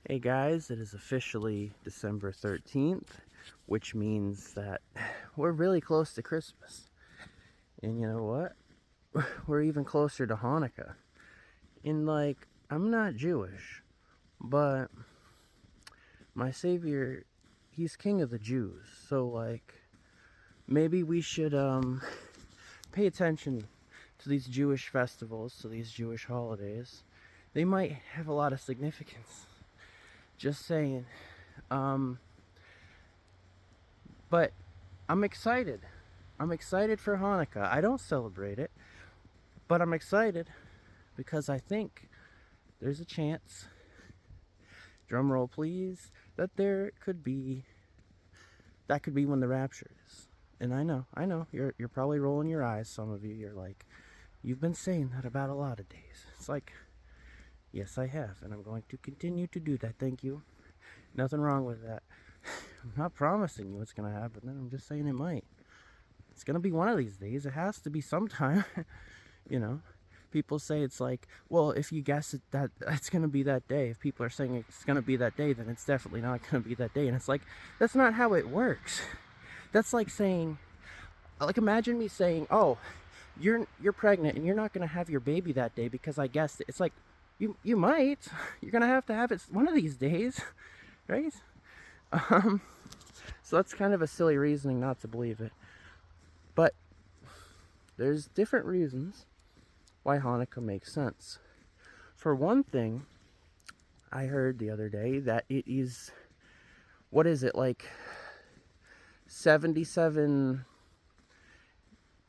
Hey guys, it is officially December 13th, which means that we're really close to Christmas. And you know what? We're even closer to Hanukkah. And I'm not Jewish, but my Savior, he's king of the Jews. So maybe we should pay attention to these Jewish festivals, to these Jewish holidays. They might have a lot of significance. Just saying. Um But I'm excited. I'm excited for Hanukkah. I don't celebrate it, but I'm excited because I think there's a chance, drum roll please, that that could be when the rapture is. And I know, you're probably rolling your eyes, some of you. You're like, you've been saying that about a lot of days. It's like, yes, I have, and I'm going to continue to do that. Thank you. Nothing wrong with that. I'm not promising you it's going to happen, I'm just saying it might. It's going to be one of these days. It has to be sometime. you know, people say it's like, well, if you guess it, that it's going to be that day. If people are saying it's going to be that day, then it's definitely not going to be that day. And it's like, that's not how it works. That's like saying, imagine me saying, oh, you're pregnant and you're not going to have your baby that day because I guessed it. It's like, you might. You're going to have it one of these days, right? So that's kind of a silly reasoning not to believe it. But there's different reasons why Hanukkah makes sense. For one thing, I heard the other day that it is, what is it, like 77,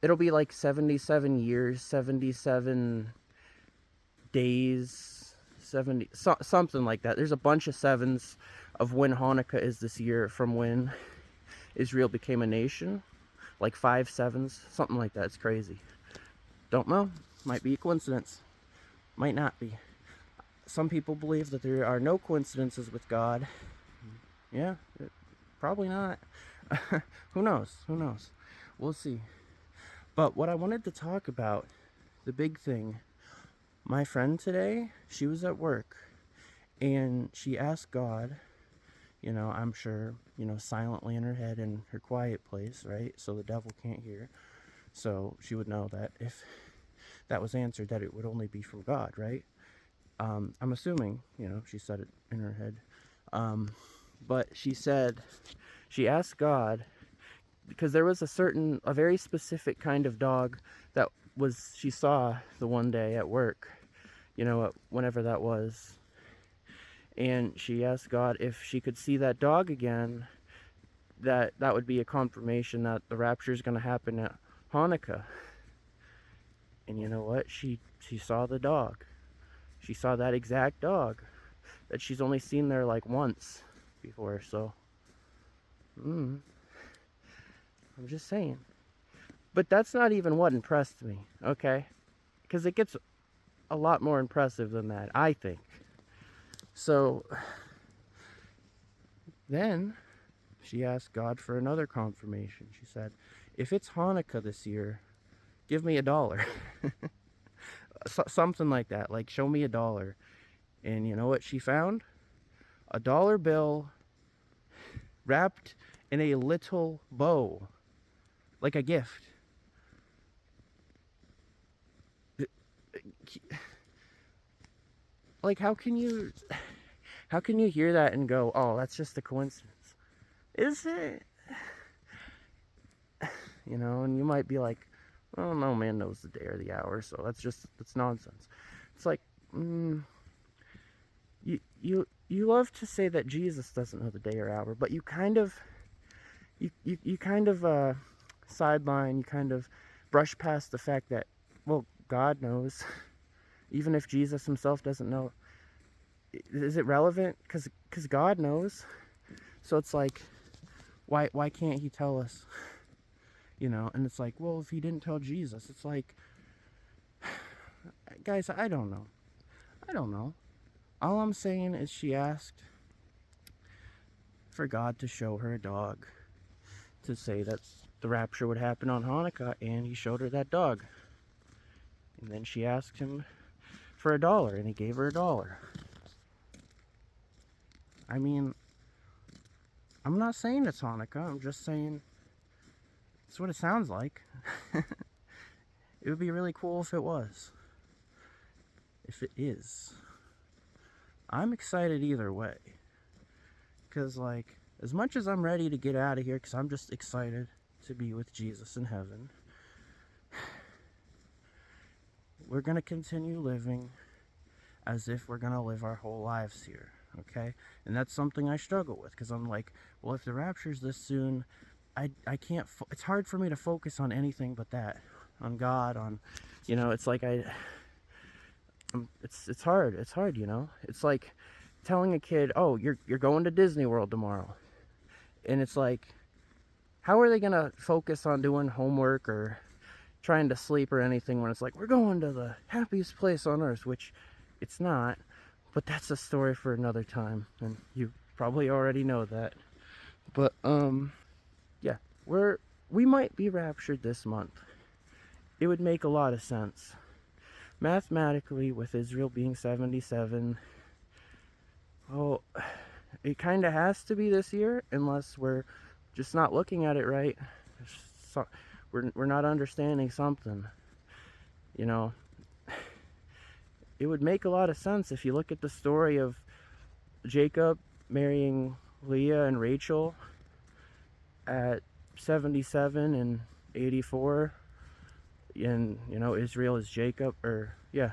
it'll be like 77 years, 77 days, something like that. There's a bunch of sevens of when Hanukkah is this year from when Israel became a nation. Like 5 sevens, something like that. It's crazy. Don't know. Might be a coincidence. Might not be. Some people believe that there are no coincidences with God. Yeah, probably not. Who knows? Who knows? We'll see. But what I wanted to talk about, the big thing, my friend today, she was at work and she asked God, I'm sure, silently in her head in her quiet place, right? So the devil can't hear. So she would know that if that was answered, that it would only be from God, right? I'm assuming, she said it in her head. But she asked God, because there was a very specific kind of dog that she saw the one day at work, whenever that was. And she asked God if she could see that dog again, that would be a confirmation that the rapture is going to happen at Hanukkah. And you know what? She saw the dog. She saw that exact dog that she's only seen there like once before. So, I'm just saying. But that's not even what impressed me, okay? Because it gets a lot more impressive than that, I think. So, then she asked God for another confirmation. She said, if it's Hanukkah this year, give me $1. Something like that. Like, show me $1. And you know what she found? $1 bill wrapped in a little bow. Like a gift. Like, how can you hear that and go, oh, that's just a coincidence? Is it? And you might be like, oh, no man knows the day or the hour, so that's nonsense. It's like, you love to say that Jesus doesn't know the day or hour, but you kind of sideline, you kind of brush past the fact that, well, God knows. Even if Jesus himself doesn't know, is it relevant? Because God knows. So it's like, why can't he tell us? And it's like, well, if he didn't tell Jesus, it's like, guys, I don't know. All I'm saying is she asked for God to show her a dog, to say that the rapture would happen on Hanukkah, and he showed her that dog. And then she asked him for $1, and he gave her $1. I mean, I'm not saying it's Hanukkah. I'm just saying it's what it sounds like. It would be really cool if it was. If it is. I'm excited either way. Because, like, as much as I'm ready to get out of here, because I'm just excited to be with Jesus in heaven, we're going to continue living as if we're going to live our whole lives here, okay? And that's something I struggle with, because I'm like, well, if the rapture's this soon, I can't, it's hard for me to focus on anything but that, on God, on, you know, it's like it's hard, you know? It's like telling a kid, oh, you're going to Disney World tomorrow. And it's like, how are they going to focus on doing homework or trying to sleep or anything when it's like, we're going to the happiest place on earth, which it's not, but that's a story for another time, and you probably already know that. But yeah, we might be raptured this month. It would make a lot of sense mathematically, with Israel being 77. Oh, it kind of has to be this year, unless we're just not looking at it right. So, we're not understanding something, you know. It would make a lot of sense if you look at the story of Jacob marrying Leah and Rachel at 77 and 84, and, you know, Israel is Jacob, or yeah,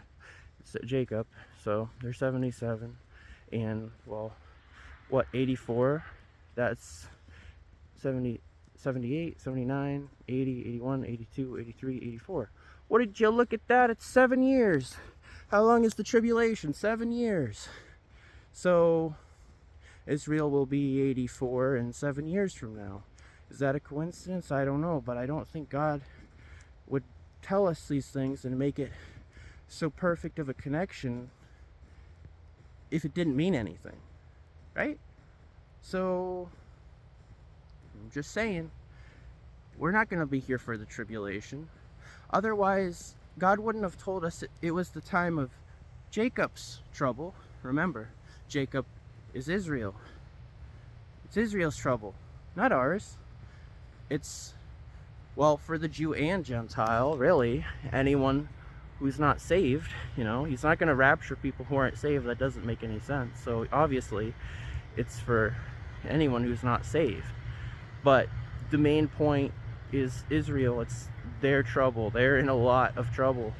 it's Jacob, so they're 77, and, well, what, 84, that's 70, 78, 79, 80, 81, 82, 83, 84. What did you look at that? It's 7 years. How long is the tribulation? 7 years. So Israel will be 84 in 7 years from now. Is that a coincidence? I don't know, but I don't think God would tell us these things and make it so perfect of a connection if it didn't mean anything, right? So I'm just saying, we're not going to be here for the tribulation. Otherwise, God wouldn't have told us it was the time of Jacob's trouble. Remember, Jacob is Israel. It's Israel's trouble, not ours. It's, well, for the Jew and Gentile, really, anyone who's not saved, you know, he's not going to rapture people who aren't saved. That doesn't make any sense. So obviously, it's for anyone who's not saved. But the main point is Israel. It's their trouble. They're in a lot of trouble.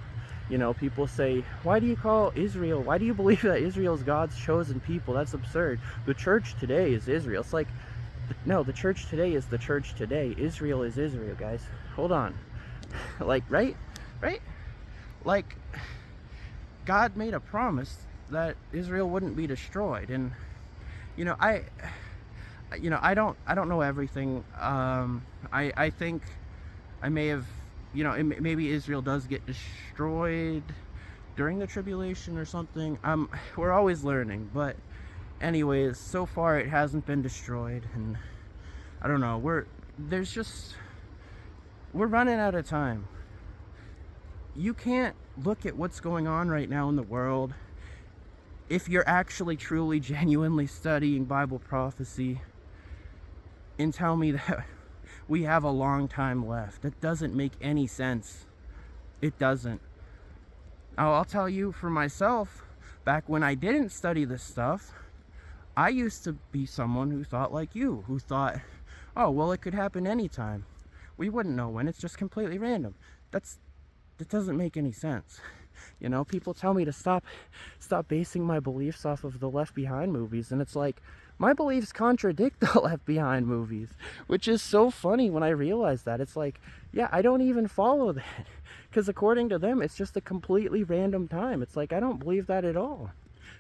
You know, people say, why do you call Israel? Why do you believe that Israel is God's chosen people? That's absurd. The church today is Israel. It's like, no, the church today is the church today. Israel is Israel, guys. Hold on. Like, right? Like, God made a promise that Israel wouldn't be destroyed. And, you know, I don't know everything. I think I may have, you know, maybe Israel does get destroyed during the tribulation or something. We're always learning, but anyways, so far it hasn't been destroyed, and I don't know. We're running out of time. You can't look at what's going on right now in the world if you're actually truly genuinely studying Bible prophecy and tell me that we have a long time left. That doesn't make any sense. It doesn't. I'll tell you for myself, back when I didn't study this stuff, I used to be someone who thought like you, who thought, oh, well, it could happen anytime. We wouldn't know when. It's just completely random. That doesn't make any sense. You know, people tell me to stop basing my beliefs off of the Left Behind movies, and it's like, my beliefs contradict the Left Behind movies, which is so funny when I realize that. It's like, yeah, I don't even follow that, because according to them, it's just a completely random time. It's like, I don't believe that at all.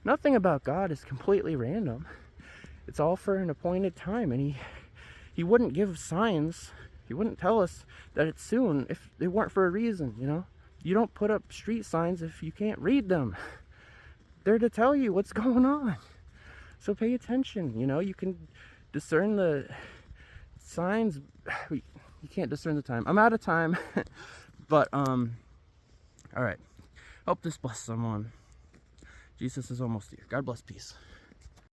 Nothing about God is completely random. It's all for an appointed time, and he wouldn't give signs. He wouldn't tell us that it's soon if they weren't for a reason, you know? You don't put up street signs if you can't read them. They're to tell you what's going on. So pay attention, you know? You can discern the signs. You can't discern the time. I'm out of time. But, all right. Hope this bless someone. Jesus is almost here. God bless. Peace.